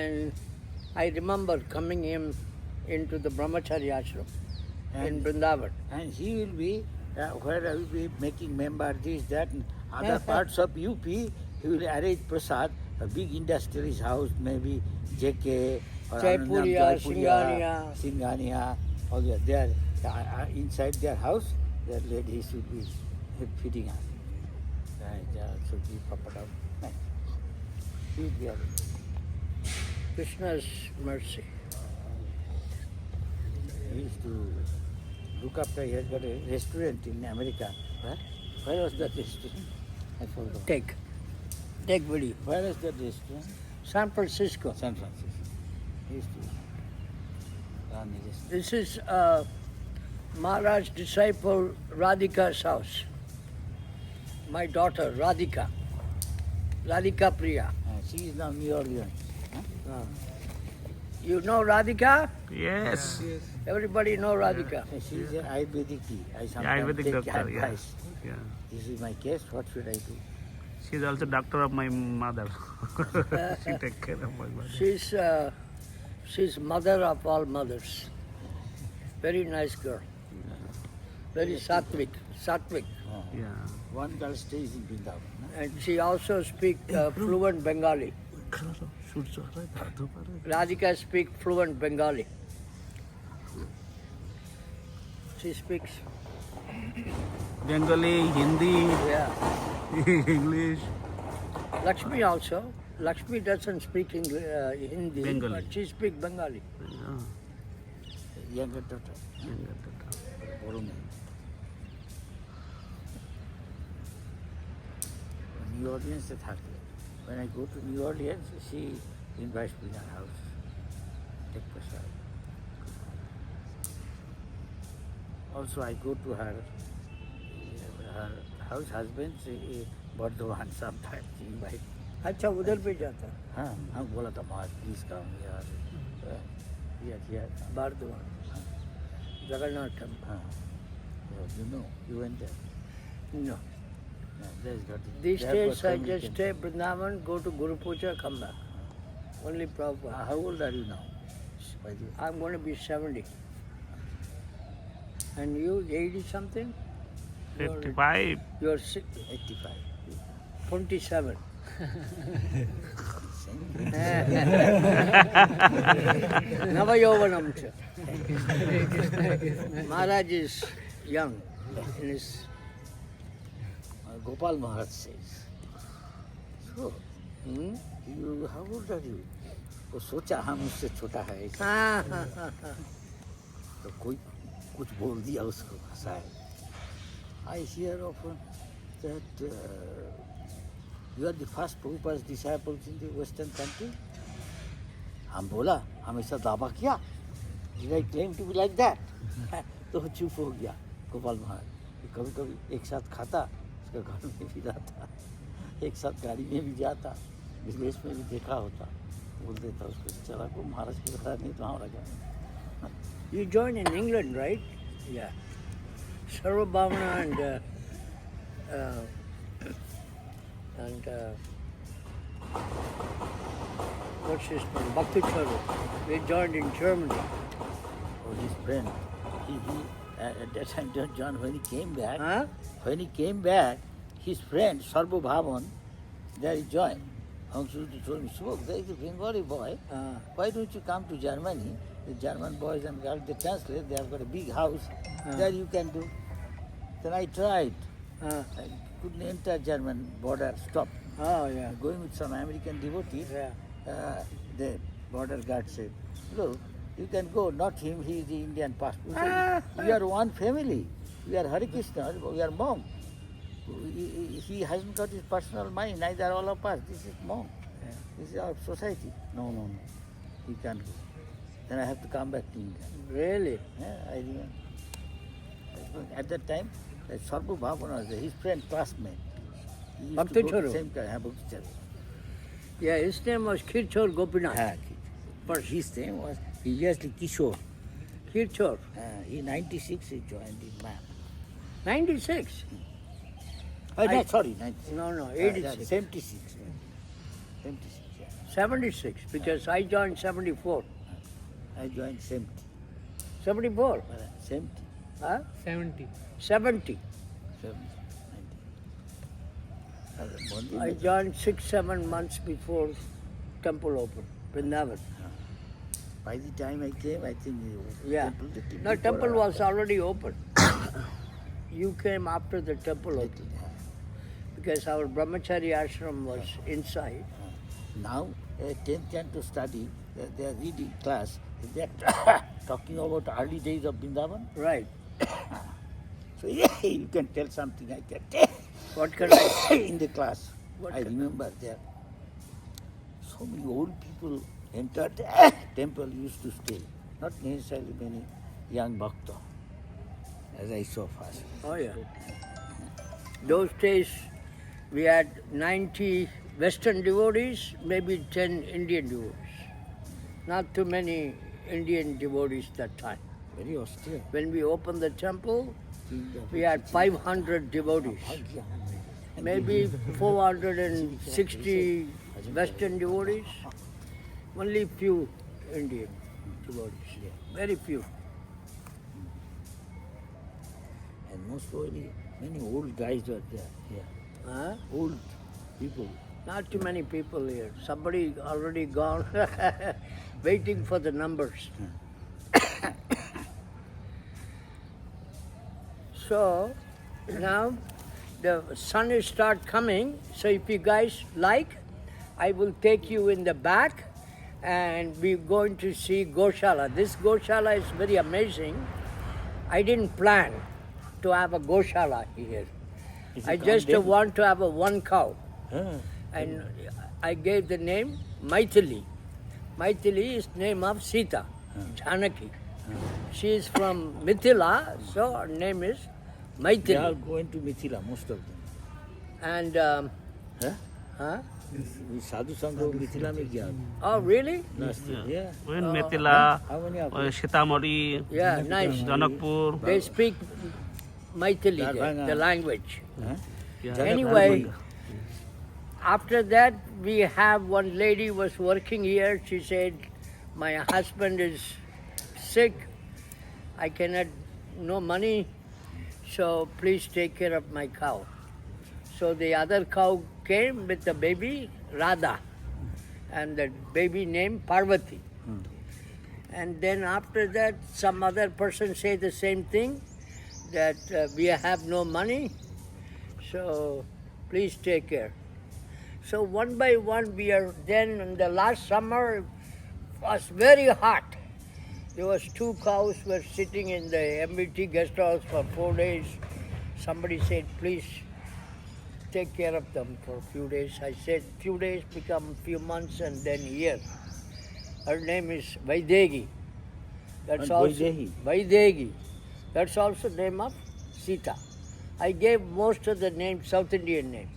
And I remember coming him into the Brahmachari ashram in Vrindavan. And he will be, where I will be making member this, that, and other parts of UP, he will arrange prasad, a big industrialist house, maybe JK, or Jaipuria, Singhania, all that. There, inside their house, their ladies will be feeding us. So we papadam. Nice. He will be arranged. Krishna's mercy. He used to look after, he has got a restaurant in America. Where was that restaurant? I forgot. Take video. Where is that restaurant? San Francisco. San Francisco. He used to run the restaurant. This is Maharaj's disciple Radhika's house. My daughter Radhika Priya. She is now New Orleans. You know Radhika? Yes. Everybody know Radhika. She is an Ayurvedic. I Yeah, sometimes Ayurvedic take doctor. Yeah. advice. Yeah. This is my case. What should I do? She is also doctor of my mother. She take care of my mother. She's mother of all mothers. Very nice girl. Very sattvic. Yeah. One girl stays in Vrindavan. No? And she also speaks fluent Bengali. Radhika speaks fluent Bengali. She speaks, Bengali, Hindi, yeah. English. Lakshmi also. Lakshmi doesn't speak Hindi, Bengali. but she speaks Bengali. Yeah. Younger daughter. Borome. New Orleans se thakle. When I go to New Orleans, she invites me to her house. Take prasad. Also, I go to her house husband, Bardhaman sometimes. She invites. अच्छा उधर भी जाता है हाँ हाँ बोला था महाराज please come यार किया बारदवान जगन्नाथ टेम्पल हाँ you know you went there. No. There's got These there days for I some just weekend. stay Vrindavan, go to Guru Puja, come back. Only Prabhupada. How old are you now? By the way? I'm going to be 70. And you, 80 something? 55. You're 85. 27. Same. Navayovanam cha. Maharaj is young. In his Gopal Maharaj says, so, you, how old are you? वो सोचा हम उससे छोटा है तो कोई कुछ बोल दिया उसको हंसाए. I hear often that you are the first Prabhupada's disciples in the Western country. हम बोला हमेशा दावा किया. Did I claim to be like that? तो चुप हो गया गोपाल महाराज. कभी कभी एक साथ खाता, उसका घर में भी रहता, एक साथ गाड़ी में भी जाता, विदेश में भी देखा होता, बोल देता उसको चला को महाराज की बता नहीं तो हमारा क्या. You joined in England, right? Yeah. Sarvabhavana and what's his name? Bhakti Charu. They joined in Germany. Oh, his friend. He at that time, John, when he came back, Huh? when he came back, his friend Sarva Bhavan, there he joined. Hangshuti told me, Subhok, there is a Bengali boy. Why don't you come to Germany? The German boys and girls, they translate. They have got a big house. There you can do. Then I tried. I couldn't enter German border. Stopped. Oh, yeah. Going with some American devotees. Yeah. The border guard said, look, you can go, not him, he is the Indian passport. We are one family. We are Hare Krishna, we are monk. He hasn't got his personal mind, neither all of us. This is monk. This is our society. No. He can't go. Then I have to come back to India. Really? Yeah, I remember. At that time, Sarva Bhavana was his friend, classmate. He used Bhakti to go to Charu. same time, Bhakti Charu. Yeah, his name was Kirchor Gopinath. But his name was previously Kishore. Kirchor. In 96 he joined in MAP. 96? No, sorry, 96. No, 86. 76. 76, yeah. 76, because I joined 74. I joined 70. 74? 70. Huh? 70. 70. 70. I joined 6-7 months before temple opened, Vrindavan. By the time I came, I think Yeah. No, temple was already open. You came after the temple opened, because our brahmachari ashram was inside. Now, 10th canto study, they are reading class, they are talking about early days of Vrindavan. Right. So you can tell something I can tell. What can I In the class, What I can- remember there, so many old people entered the temple, used to stay. Not necessarily many young bhakta, as I saw first. Oh, yeah. Those days, we had 90 Western devotees, maybe 10 Indian devotees. Not too many Indian devotees that time. Very austere. When we opened the temple, we had 500 devotees, maybe 460 Western devotees, only few Indian devotees, very few. And most probably many old guys were there. Yeah. Huh? Old people. Not too many people here. Somebody already gone, waiting for the numbers. So now the sun is start coming. So if you guys like, I will take you in the back, and we're going to see Goshala. This Goshala is very amazing. I didn't plan to have a Goshala here. Is I it just condemned? want to have a one cow. Huh. And I gave the name Maithili. Maithili is name of Sita, Janaki. She is from Mithila, so her name is They are Maithili. going to Mithila, most of them. And, Huh? huh? We Sadhu Sangha Mithila mein gaya Oh, really? last year. Yeah. When Mithila, How many of you? Sitamari, Yeah, nice. Janakpur. They speak Maithili there, Darbhanga. the language. Huh? Yeah. Anyway, after that, we have one lady was working here. She said, my husband is sick. I cannot, no money. So please take care of my cow. So the other cow came with the baby, Radha. And the baby named Parvati. And then after that, some other person said the same thing, that we have no money. So please take care. So one by one we are, then in the last summer was very hot. There was 2 cows were sitting in the MBT guest house for 4 days. Somebody said, please take care of them for a few days. I said, few days become few months and then year. Her name is Vaidegi. That's And also Vaidehi? Vaidegi. That's also name of Sita. I gave most of the names South Indian names.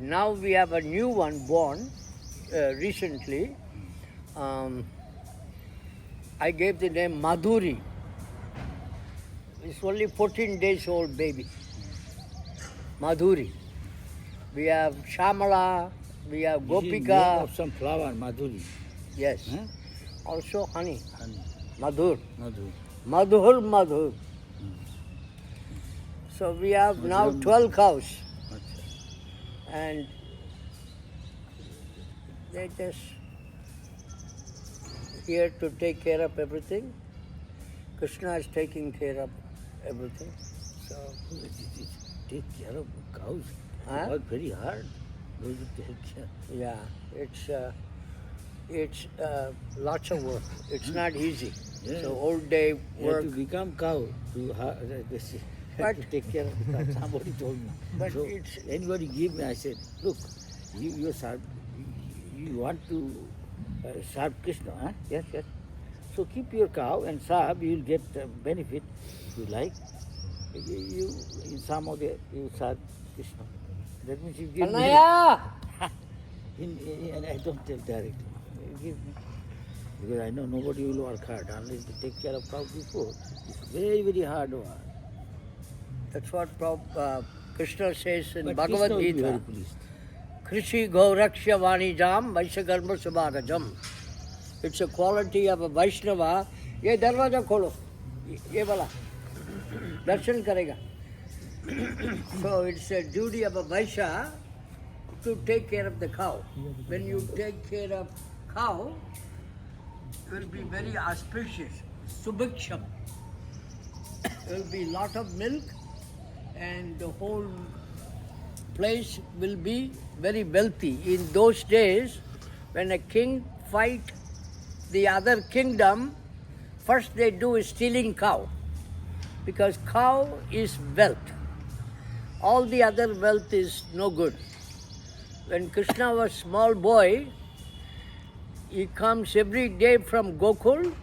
Now we have a new one born recently. I gave the name Madhuri. It's only 14 days old baby. Madhuri. We have Shamala, we have This is name Gopika. of some flower, Madhuri. Yes. Huh? Also honey. Honey. Madhur. Madhuri. Madhur. So we have now Madhuram. 12 cows. Acha. And they just here to take care of everything. Krishna is taking care of everything. So Take care of cows. Huh? It was very hard. Those who take care. yeah, it's lots of work. It's not easy. Yeah. So all day You have work. to become cow to But- to take care of the cow. Somebody told me. But So it's- anybody give me, I said, look, you serve, you want to serve Krishna, huh? Yes. So keep your cow and serve, you will get benefit if you like. You in some of the you serve Krishna. That means you give me. Anaya! And I don't tell directly. You give me. Because I know nobody will work hard unless they take care of cow before. It's very, very hard work. That's what Krishna says in But Bhagavad Krishna will be Gita. very pleased. Krishi Gauraksha Vanijam Vaishakarma Subhagajam. It's a quality of a Vaishnava. ये दरवाजा खोलो, ये वाला दर्शन करेगा. So it's a duty of a Vaishya to take care of the cow. When you take care of cow, it will be very auspicious. Subhiksham. There will be lot of milk and the whole place will be very wealthy. In those days, when a king fight the other kingdom, first they do is stealing cow, because cow is wealth. All the other wealth is no good. When Krishna was small boy, he comes every day from Gokul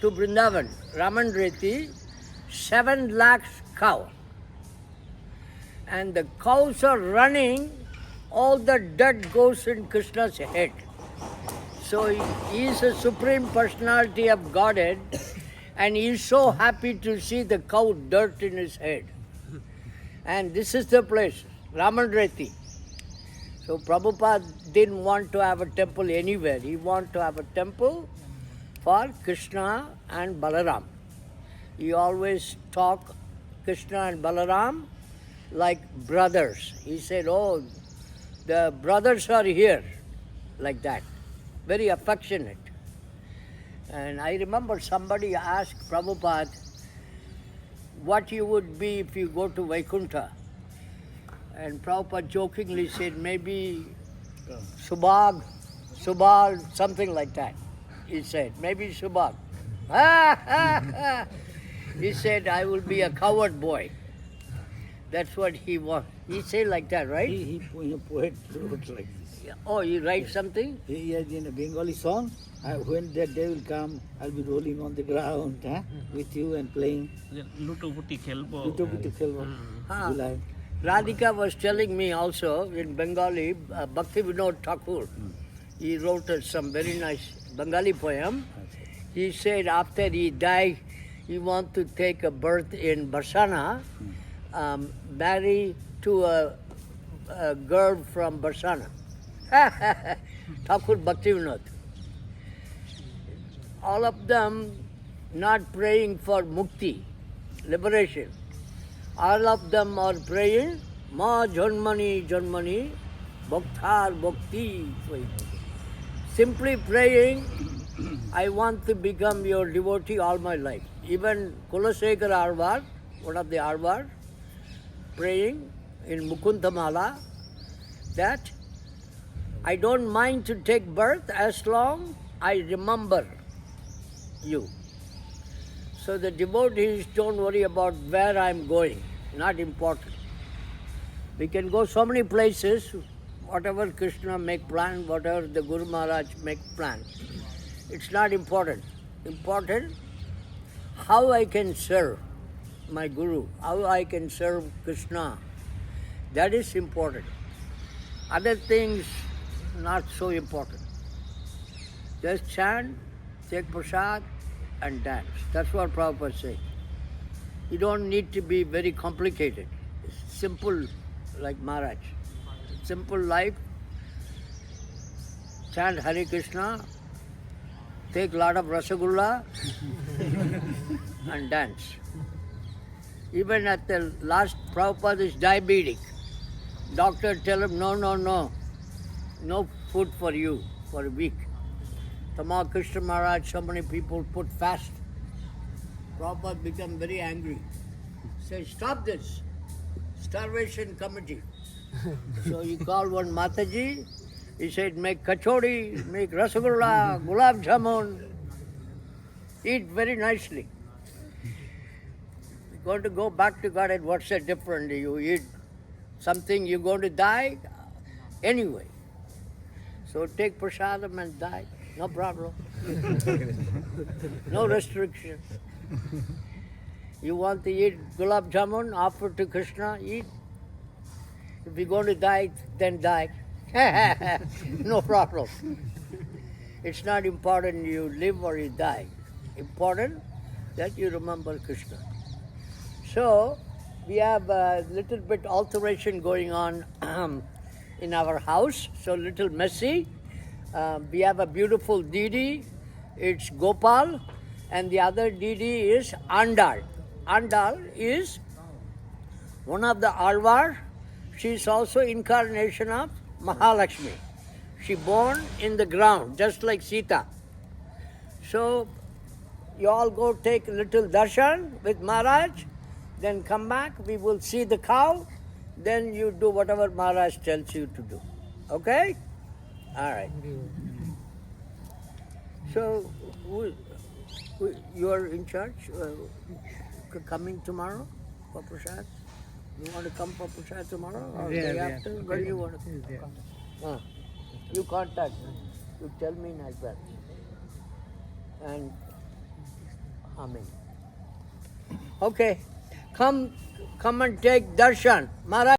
to Vrindavan, Ramanreti, 7 lakhs cow. And the cows are running, all the dirt goes in Krishna's head. So he is a supreme personality of Godhead, and he is so happy to see the cow dirt in his head. And this is the place, Ramanreti. So Prabhupada didn't want to have a temple anywhere. He wanted to have a temple for Krishna and Balaram. He always talked Krishna and Balaram like brothers. He said, oh, the brothers are here, like that. Very affectionate. And I remember somebody asked Prabhupada what you would be if you go to Vaikuntha. And Prabhupada jokingly said, maybe Subhag, Subal, something like that. He said, maybe Subhag. He said, I will be a coward boy. That's what he wants. He said like that, right? He in a poet wrote like this. Oh, you write something? He has in a Bengali song, when that day will come, I'll be rolling on the ground with you and playing. Lutuputi khelbo. Lutuputi khelbo. July. Radhika was telling me also in Bengali, Bhakti Vinod Thakur, he wrote some very nice Bengali poem. He said after he died, he wants to take a birth in Barsana, marry to a girl from Barsana. Thakur Bhakti Vinod. All of them not praying for mukti, liberation. All of them are praying, Ma Janmani Janmani, Bhaktar Bhakti. Simply praying, I want to become your devotee all my life. Even Kulasekar Arvar, one of the Arvar, praying in Mukundamala that I don't mind to take birth as long I remember you. So the devotees don't worry about where I'm going, not important. We can go so many places, whatever Krishna make plan, whatever the Guru Maharaj make plan. It's not important. Important how I can serve my Guru, how I can serve Krishna. That is important. Other things not so important. Just chant, take prasad, and dance. That's what Prabhupada said. You don't need to be very complicated. It's simple, like Maharaj. Simple life. Chant Hare Krishna, take lot of rasagulla, and dance. Even at the last, Prabhupada is diabetic. Doctor tell him, no food for you for a week. Tamal Krishna Maharaj, so many people put fast. Prabhupada become very angry. Say, stop this. Starvation committee. So he called one Mataji. He said, make kachori, make rasagulla, gulab jamun. Eat very nicely. You're going to go back to God, what's the difference? You eat something, you're going to die anyway. So take prasadam and die. No problem. No restriction. You want to eat gulab jamun, offer to Krishna, eat. If you're going to die, then die. No problem. It's not important you live or you die. Important that you remember Krishna. So, we have a little bit alteration going on in our house, so little messy. We have a beautiful Didi, it's Gopal, and the other Didi is Andal. Andal is one of the Alvar. She is also incarnation of Mahalakshmi. She born in the ground, just like Sita. So you all go take a little darshan with Maharaj, then come back, we will see the cow, then you do whatever Maharaj tells you to do. Okay? All right. So, you are in church, coming tomorrow for Prasad? You want to come for Prasad tomorrow or day after? When you want to come? You contact me. You tell me in advance. And Amen. Okay. Come and take darshan. Maharaj.